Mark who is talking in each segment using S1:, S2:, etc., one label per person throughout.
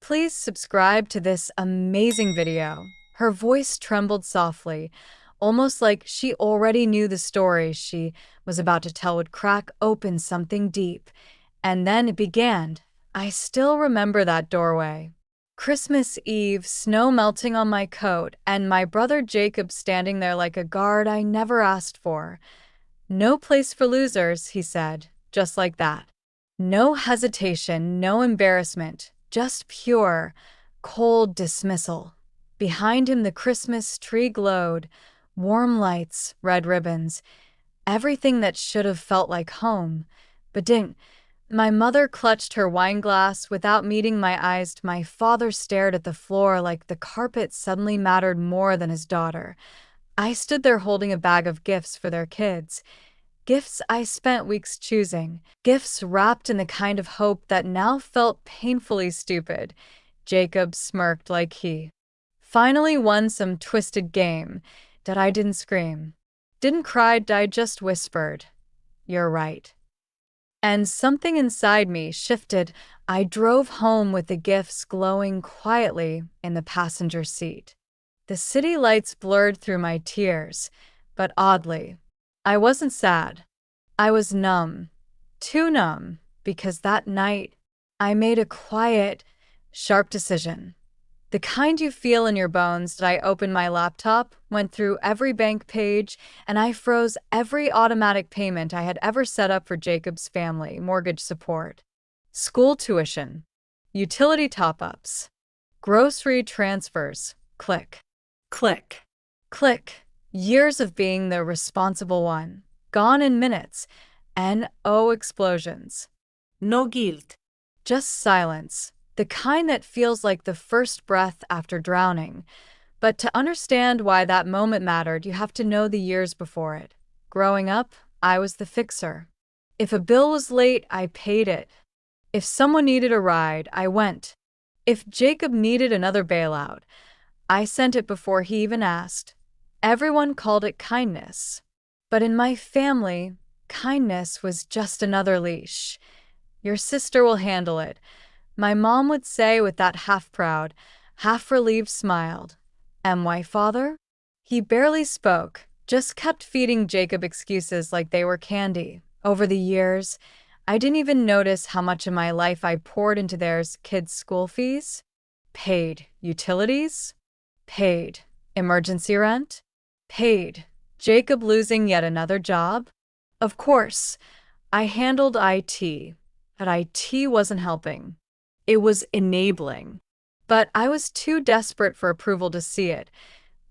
S1: Please subscribe to this amazing video. Her voice trembled softly, almost like she already knew the story she was about to tell would crack open something deep. And then it began. I still remember that doorway. Christmas Eve, snow melting on my coat, and my brother Jacob standing there like a guard I never asked for. "No place for losers," he said, just like that. No hesitation, no embarrassment, just pure, cold dismissal. Behind him, the Christmas tree glowed, warm lights, red ribbons, everything that should have felt like home, but didn't. My mother clutched her wine glass without meeting my eyes. My father stared at the floor like the carpet suddenly mattered more than his daughter. I stood there holding a bag of gifts for their kids. Gifts I spent weeks choosing. Gifts wrapped in the kind of hope that now felt painfully stupid. Jacob smirked like he finally won some twisted game. That I didn't scream. Didn't cry, I just whispered, "You're right." And something inside me shifted. I drove home with the gifts glowing quietly in the passenger seat. The city lights blurred through my tears, but oddly, I wasn't sad. I was numb. Too numb, because that night, I made a quiet, sharp decision. The kind you feel in your bones. That I opened my laptop, went through every bank page, and I froze every automatic payment I had ever set up for Jacob's family: mortgage support, school tuition, utility top-ups, grocery transfers. Click, click, click. Years of being the responsible one, gone in minutes, and explosions.
S2: No guilt.
S1: Just silence. The kind that feels like the first breath after drowning. But to understand why that moment mattered, you have to know the years before it. Growing up, I was the fixer. If a bill was late, I paid it. If someone needed a ride, I went. If Jacob needed another bailout, I sent it before he even asked. Everyone called it kindness. But in my family, kindness was just another leash. "Your sister will handle it," my mom would say with that half-proud, half-relieved smile. And my father? He barely spoke, just kept feeding Jacob excuses like they were candy. Over the years, I didn't even notice how much of my life I poured into theirs. Kids' school fees? Paid. Utilities? Paid. Emergency rent? Paid. Jacob losing yet another job? Of course, I handled IT, but IT wasn't helping. It was enabling. But I was too desperate for approval to see it.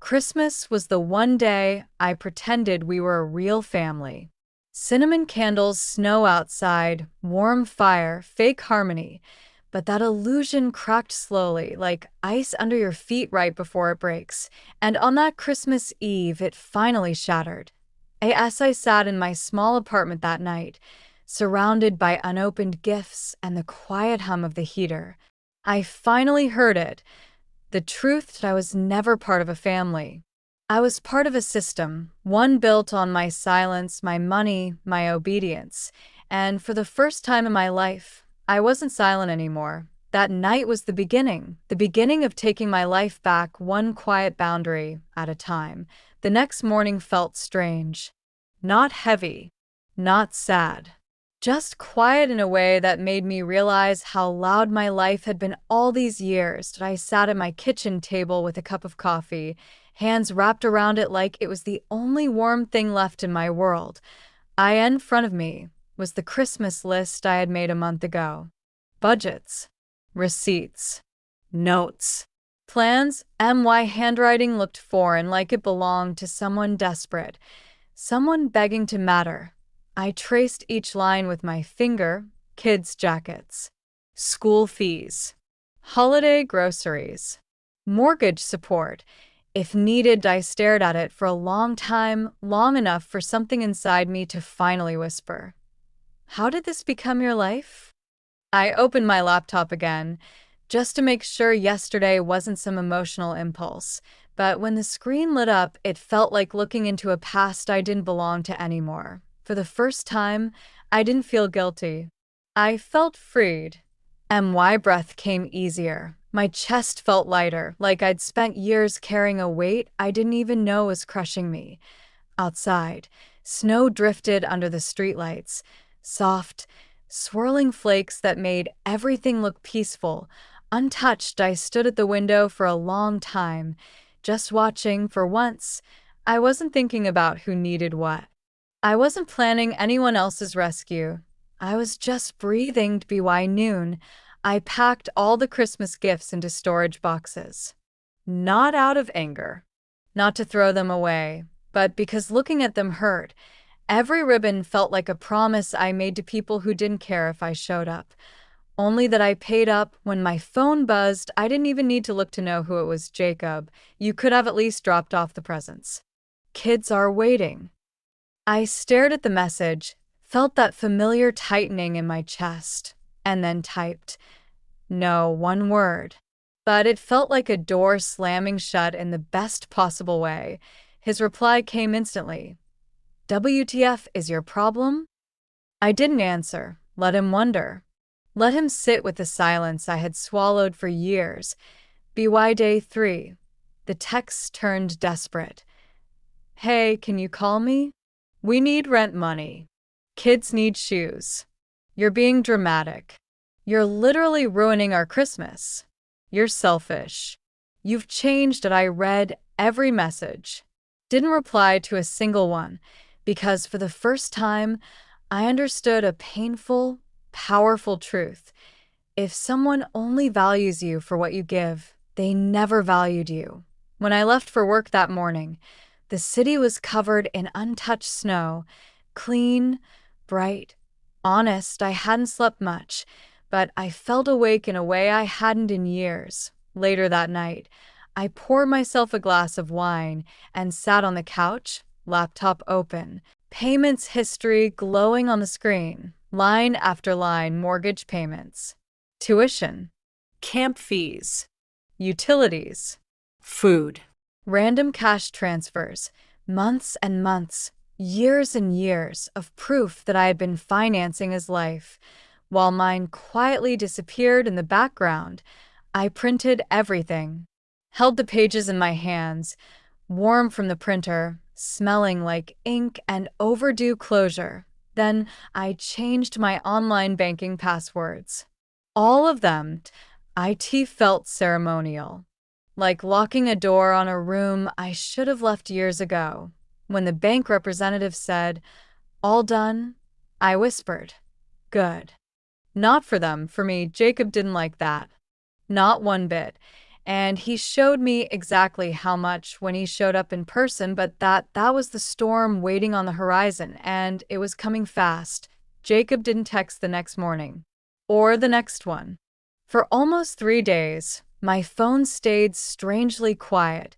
S1: Christmas was the one day I pretended we were a real family. Cinnamon candles, snow outside, warm fire, fake harmony. But that illusion cracked slowly, like ice under your feet right before it breaks. And on that Christmas Eve, it finally shattered. As I sat in my small apartment that night, surrounded by unopened gifts and the quiet hum of the heater, I finally heard it. The truth that I was never part of a family. I was part of a system, one built on my silence, my money, my obedience. And for the first time in my life, I wasn't silent anymore. That night was the beginning of taking my life back one quiet boundary at a time. The next morning felt strange. Not heavy, not sad. Just quiet in a way that made me realize how loud my life had been all these years. I sat at my kitchen table with a cup of coffee, hands wrapped around it like it was the only warm thing left in my world. In front of me was the Christmas list I had made a month ago. Budgets, receipts, notes, plans. My handwriting looked foreign, like it belonged to someone desperate, someone begging to matter. I traced each line with my finger: kids' jackets, school fees, holiday groceries, mortgage support. If needed, I stared at it for a long time, long enough for something inside me to finally whisper, "How did this become your life?" I opened my laptop again, just to make sure yesterday wasn't some emotional impulse. But when the screen lit up, it felt like looking into a past I didn't belong to anymore. For the first time, I didn't feel guilty. I felt freed. My breath came easier. My chest felt lighter, like I'd spent years carrying a weight I didn't even know was crushing me. Outside, snow drifted under the streetlights, soft, swirling flakes that made everything look peaceful. Untouched, I stood at the window for a long time, just watching. For once, I wasn't thinking about who needed what. I wasn't planning anyone else's rescue. I was just breathing. By noon, I packed all the Christmas gifts into storage boxes. Not out of anger, not to throw them away, but because looking at them hurt. Every ribbon felt like a promise I made to people who didn't care if I showed up. Only that I paid up when my phone buzzed. I didn't even need to look to know who it was. Jacob, you could have at least dropped off the presents. Kids are waiting. I stared at the message, felt that familiar tightening in my chest, and then typed, no, one word. But it felt like a door slamming shut in the best possible way. His reply came instantly. WTF is your problem? I didn't answer. Let him wonder. Let him sit with the silence I had swallowed for years. Day 3. The text turned desperate. Hey, can you call me? We need rent money. Kids need shoes. You're being dramatic. You're literally ruining our Christmas. You're selfish. You've changed. And I read every message. Didn't reply to a single one, because for the first time, I understood a painful, powerful truth. If someone only values you for what you give, they never valued you. When I left for work that morning, the city was covered in untouched snow, clean, bright. Honest, I hadn't slept much, but I felt awake in a way I hadn't in years. Later that night, I poured myself a glass of wine and sat on the couch, laptop open, payments history glowing on the screen, line after line. Mortgage payments, tuition, camp fees, utilities, food, random cash transfers, months and months, years and years of proof that I had been financing his life. While mine quietly disappeared in the background, I printed everything, held the pages in my hands, warm from the printer, smelling like ink and overdue closure. Then I changed my online banking passwords. All of them. It felt ceremonial, like locking a door on a room I should have left years ago. When the bank representative said, all done, I whispered, good. Not for them, for me. Jacob didn't like that. Not one bit. And he showed me exactly how much when he showed up in person, but that was the storm waiting on the horizon, and it was coming fast. Jacob didn't text the next morning. Or the next one. For almost 3 days, my phone stayed strangely quiet,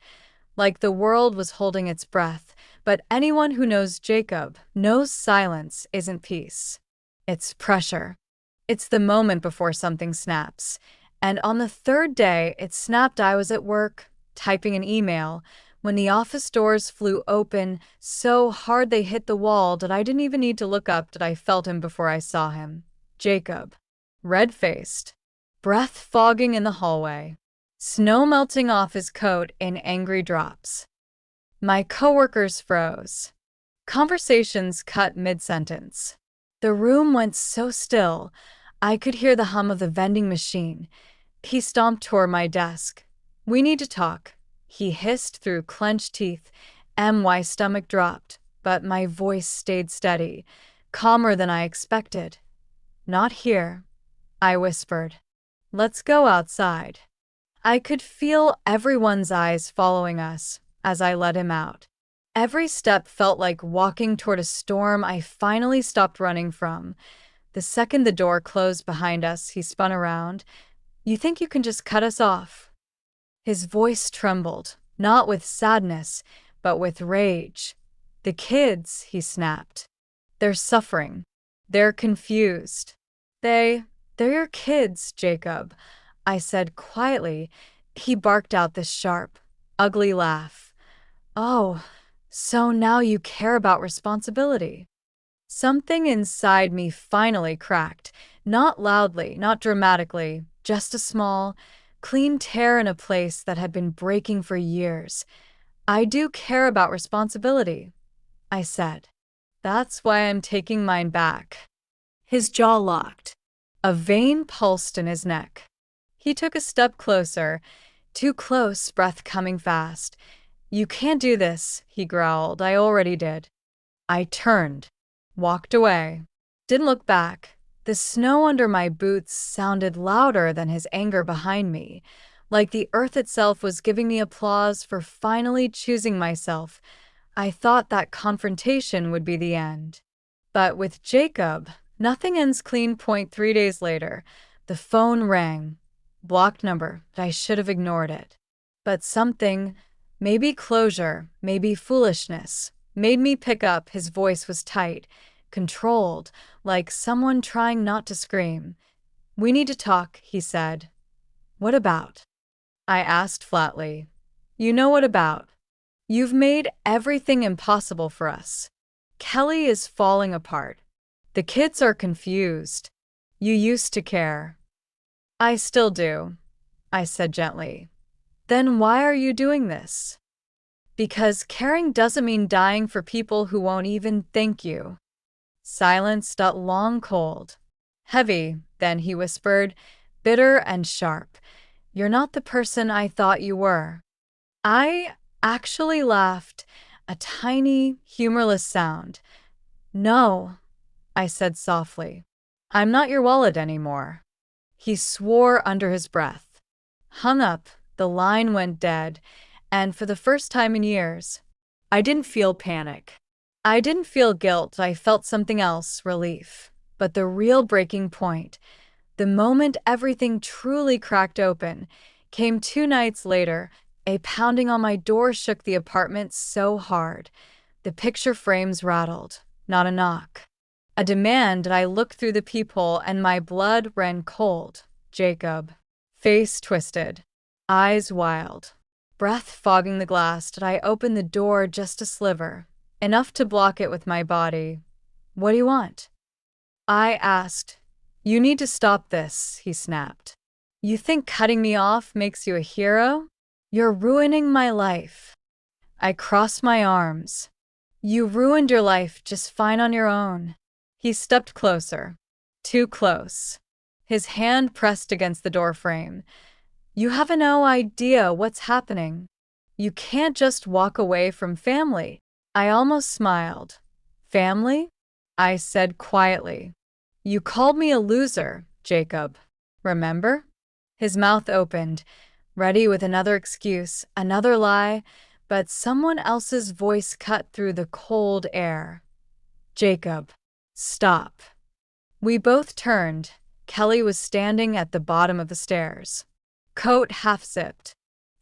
S1: like the world was holding its breath. But anyone who knows Jacob knows silence isn't peace. It's pressure. It's the moment before something snaps. And on the 3rd day it snapped. I was at work, typing an email, when the office doors flew open so hard they hit the wall that I didn't even need to look up. I felt him before I saw him. Jacob. Red-faced. Breath fogging in the hallway. Snow melting off his coat in angry drops. My coworkers froze. Conversations cut mid-sentence. The room went so still, I could hear the hum of the vending machine. He stomped toward my desk. We need to talk, he hissed through clenched teeth. My stomach dropped, but my voice stayed steady, calmer than I expected. Not here, I whispered. Let's go outside. I could feel everyone's eyes following us as I led him out. Every step felt like walking toward a storm I finally stopped running from. The second the door closed behind us, he spun around. You think you can just cut us off? His voice trembled, not with sadness, but with rage. The kids, he snapped. They're suffering. They're confused. They're your kids, Jacob, I said quietly. He barked out this sharp, ugly laugh. Oh, so now you care about responsibility. Something inside me finally cracked. Not loudly, not dramatically, just a small, clean tear in a place that had been breaking for years. I do care about responsibility, I said. That's why I'm taking mine back. His jaw locked. A vein pulsed in his neck. He took a step closer, too close, breath coming fast. You can't do this, he growled. I already did. I turned, walked away, didn't look back. The snow under my boots sounded louder than his anger behind me, like the earth itself was giving me applause for finally choosing myself. I thought that confrontation would be the end. But with Jacob, nothing ends clean. 3 days later, the phone rang. Blocked number, but I should have ignored it. But something, maybe closure, maybe foolishness, made me pick up. His voice was tight, controlled, like someone trying not to scream. We need to talk, he said. What about? I asked flatly. You know what about? You've made everything impossible for us. Kelly is falling apart. The kids are confused. You used to care. I still do, I said gently. Then why are you doing this? Because caring doesn't mean dying for people who won't even thank you. Silence got long, cold. Heavy, then he whispered, bitter and sharp. You're not the person I thought you were. I actually laughed, a tiny, humorless sound. No, I said softly. I'm not your wallet anymore. He swore under his breath. Hung up, the line went dead, and for the first time in years, I didn't feel panic. I didn't feel guilt, I felt something else, relief. But the real breaking point, the moment everything truly cracked open, came 2 nights later. A pounding on my door shook the apartment so hard. The picture frames rattled, not a knock. A demand. I looked through the peephole and my blood ran cold. Jacob. Face twisted. Eyes wild. Breath fogging the glass. I opened the door just a sliver, enough to block it with my body. What do you want? I asked. You need to stop this, he snapped. You think cutting me off makes you a hero? You're ruining my life. I crossed my arms. You ruined your life just fine on your own. He stepped closer. Too close. His hand pressed against the doorframe. You have no idea what's happening. You can't just walk away from family. I almost smiled. Family? I said quietly. You called me a loser, Jacob. Remember? His mouth opened, ready with another excuse, another lie, but someone else's voice cut through the cold air. Jacob, stop. We both turned. Kelly was standing at the bottom of the stairs. Coat half-zipped,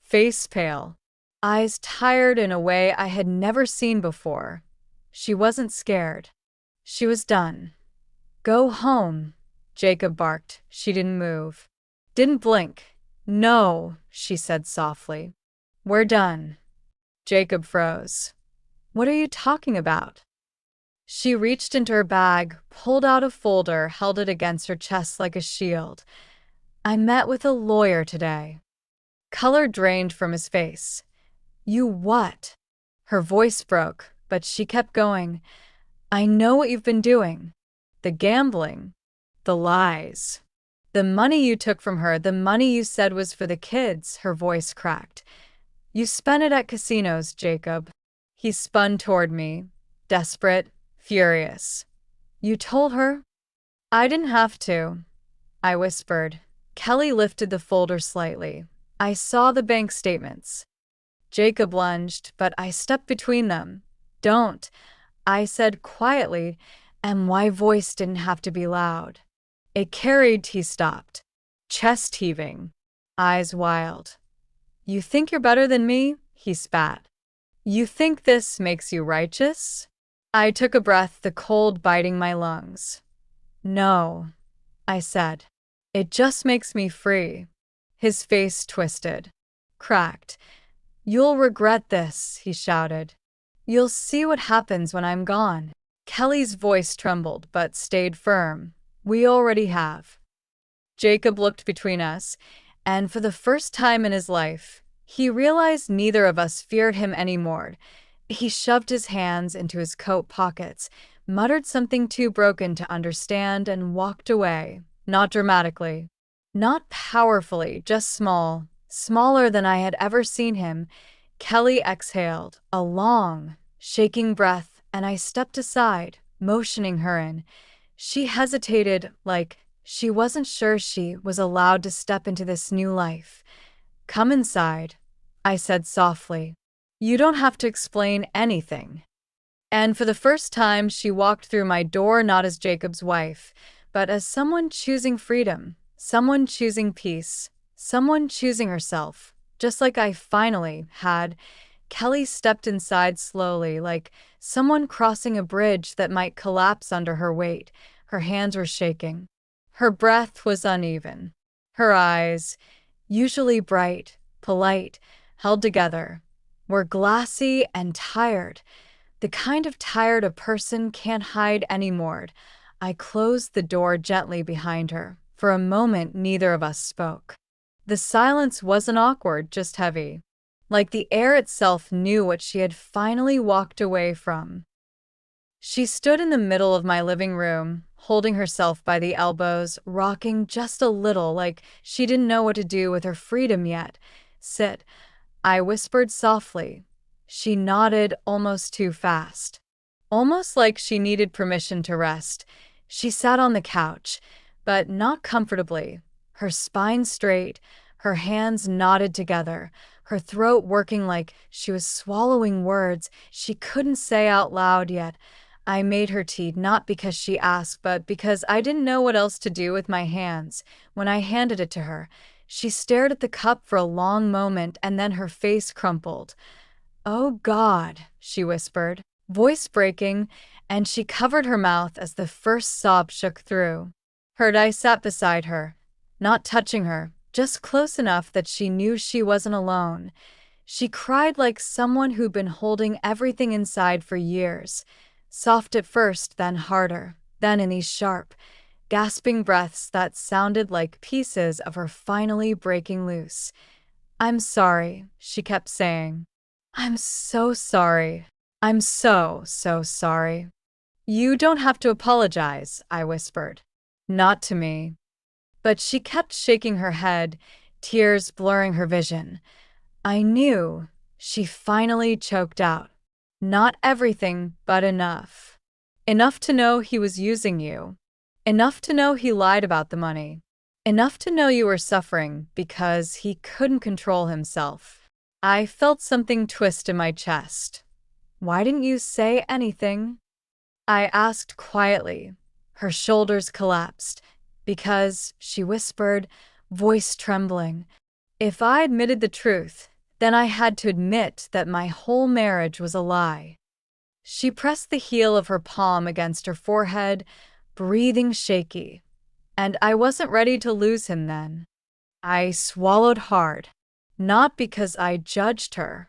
S1: face pale, eyes tired in a way I had never seen before. She wasn't scared. She was done. Go home, Jacob barked. She didn't move. Didn't blink. No, she said softly. We're done. Jacob froze. What are you talking about? She reached into her bag, pulled out a folder, held it against her chest like a shield. I met with a lawyer today. Color drained from his face. You what? Her voice broke, but she kept going. I know what you've been doing. The gambling. The lies. The money you took from her, the money you said was for the kids, her voice cracked. You spent it at casinos, Jacob. He spun toward me, desperate, furious. You told her? I didn't have to, I whispered. Kelly lifted the folder slightly. I saw the bank statements. Jacob lunged, but I stepped between them. Don't, I said quietly, and my voice didn't have to be loud. It carried. He stopped, chest heaving, eyes wild. You think you're better than me? He spat. You think this makes you righteous? I took a breath, the cold biting my lungs. No, I said. It just makes me free. His face twisted, cracked. You'll regret this, he shouted. You'll see what happens when I'm gone. Kelly's voice trembled but stayed firm. We already have. Jacob looked between us, and for the first time in his life, he realized neither of us feared him anymore. He shoved his hands into his coat pockets, muttered something too broken to understand, and walked away. Not dramatically, not powerfully, just small, smaller than I had ever seen him. Kelly exhaled, a long, shaking breath, and I stepped aside, motioning her in. She hesitated, like she wasn't sure she was allowed to step into this new life. Come inside, I said softly. You don't have to explain anything. And for the first time, she walked through my door not as Jacob's wife, but as someone choosing freedom, someone choosing peace, someone choosing herself, just like I finally had. Kelly stepped inside slowly, like someone crossing a bridge that might collapse under her weight. Her hands were shaking. Her breath was uneven. Her eyes, usually bright, polite, held together, were glassy and tired, the kind of tired a person can't hide anymore. I closed the door gently behind her. For a moment, neither of us spoke. The silence wasn't awkward, just heavy, like the air itself knew what she had finally walked away from. She stood in the middle of my living room, holding herself by the elbows, rocking just a little, like she didn't know what to do with her freedom yet. Sit, I whispered softly. She nodded almost too fast. Almost like she needed permission to rest. She sat on the couch, but not comfortably, her spine straight, her hands knotted together, her throat working like she was swallowing words she couldn't say out loud yet. I made her tea not because she asked, but because I didn't know what else to do with my hands. When I handed it to her, she stared at the cup for a long moment and then her face crumpled. "Oh God," she whispered, voice breaking, and she covered her mouth as the first sob shook through. I sat beside her, not touching her, just close enough that she knew she wasn't alone. She cried like someone who'd been holding everything inside for years. Soft at first, then harder, then in these sharp, gasping breaths that sounded like pieces of her finally breaking loose. "I'm sorry," she kept saying. "I'm so sorry. I'm so sorry." "You don't have to apologize," I whispered. "Not to me." But she kept shaking her head, tears blurring her vision. I knew. She finally choked out. "Not everything, but enough. Enough to know he was using you. Enough to know he lied about the money. Enough to know you were suffering because he couldn't control himself." I felt something twist in my chest. "Why didn't you say anything?" I asked quietly. Her shoulders collapsed. "Because," she whispered, voice trembling, "if I admitted the truth, then I had to admit that my whole marriage was a lie." She pressed the heel of her palm against her forehead, breathing shaky. And I wasn't ready to lose him then. I swallowed hard, not because I judged her,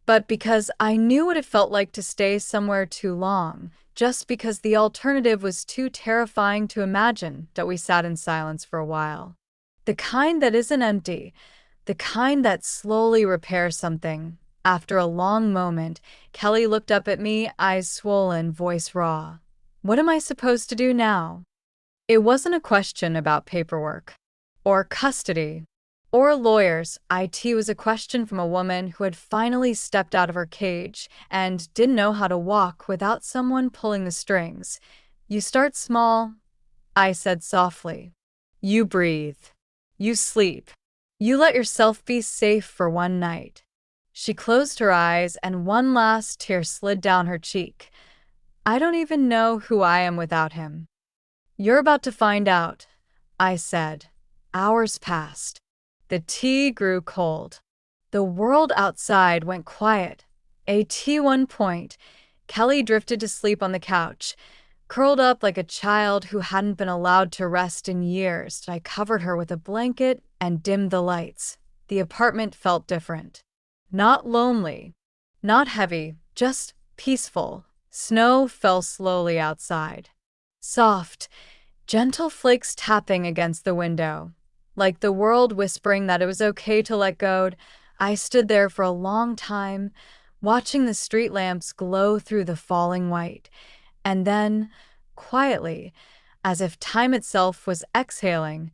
S1: but because I knew what it felt like to stay somewhere too long, just because the alternative was too terrifying to imagine. That we sat in silence for a while. The kind that isn't empty, the kind that slowly repairs something. After a long moment, Kelly looked up at me, eyes swollen, voice raw. "What am I supposed to do now?" It wasn't a question about paperwork, or custody, or lawyers. It was a question from a woman who had finally stepped out of her cage and didn't know how to walk without someone pulling the strings. "You start small," I said softly. "You breathe. You sleep. You let yourself be safe for one night." She closed her eyes and one last tear slid down her cheek. "I don't even know who I am without him." "You're about to find out," I said. Hours passed. The tea grew cold. The world outside went quiet. At one point, Kelly drifted to sleep on the couch, curled up like a child who hadn't been allowed to rest in years. I covered her with a blanket and dimmed the lights. The apartment felt different. Not lonely, not heavy, just peaceful. Snow fell slowly outside. Soft, Gentle flakes tapping against the window. Like the world whispering that it was okay to let go. I stood there for a long time, watching the street lamps glow through the falling white. And then, quietly, as if time itself was exhaling,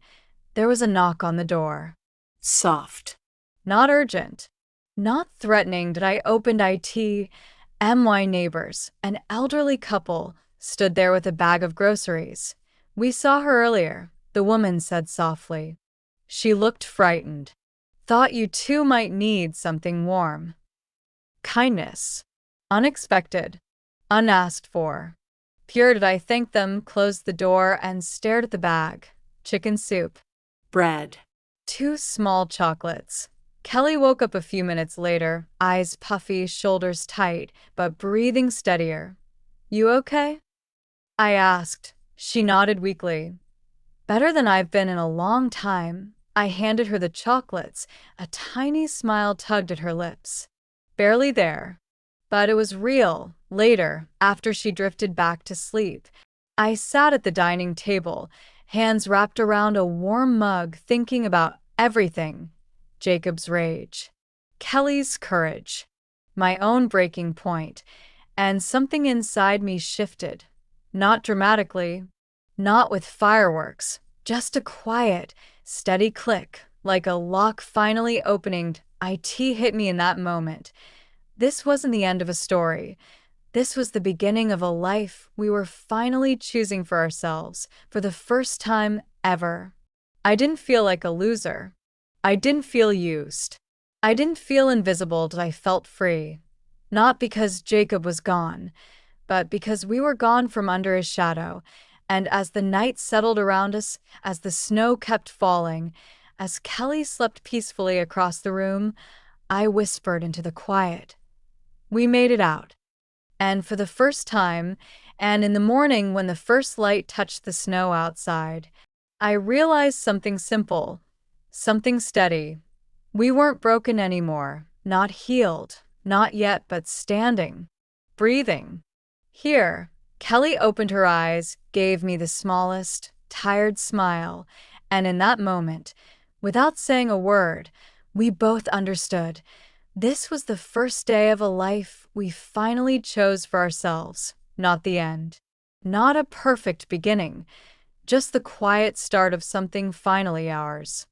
S1: there was a knock on the door.
S2: Soft.
S1: Not urgent, not threatening. Did I opened it. My neighbors, an elderly couple, stood there with a bag of groceries. We saw her earlier, the woman said softly. She looked frightened. Thought you two might need something warm. Kindness. Unexpected. Unasked for. Pure. Did I thank them, closed the door, and stared at the bag. Chicken soup.
S2: Bread.
S1: 2 small chocolates. Kelly woke up a few minutes later, eyes puffy, shoulders tight, but breathing steadier. You okay? I asked. She nodded weakly. Better than I've been in a long time. I handed her the chocolates. A tiny smile tugged at her lips. Barely there. But it was real. Later, after she drifted back to sleep, I sat at the dining table, hands wrapped around a warm mug, thinking about everything. Jacob's rage, Kelly's courage, my own breaking point, and something inside me shifted. Not dramatically, not with fireworks, just a quiet, steady click, like a lock finally opening. It hit me in that moment. This wasn't the end of a story. This was the beginning of a life we were finally choosing for ourselves, for the first time ever. I didn't feel like a loser. I didn't feel used. I didn't feel invisible. I felt free. Not because Jacob was gone, but because we were gone from under his shadow. And as the night settled around us, as the snow kept falling, as Kelly slept peacefully across the room, I whispered into the quiet. We made it out. And for the first time, and in the morning when the first light touched the snow outside, I realized something simple, something steady. We weren't broken anymore, not healed, not yet, but standing, breathing. Here, Kelly opened her eyes, gave me the smallest, tired smile, and in that moment, without saying a word, we both understood. This was the first day of a life we finally chose for ourselves, not the end. Not a perfect beginning, just the quiet start of something finally ours.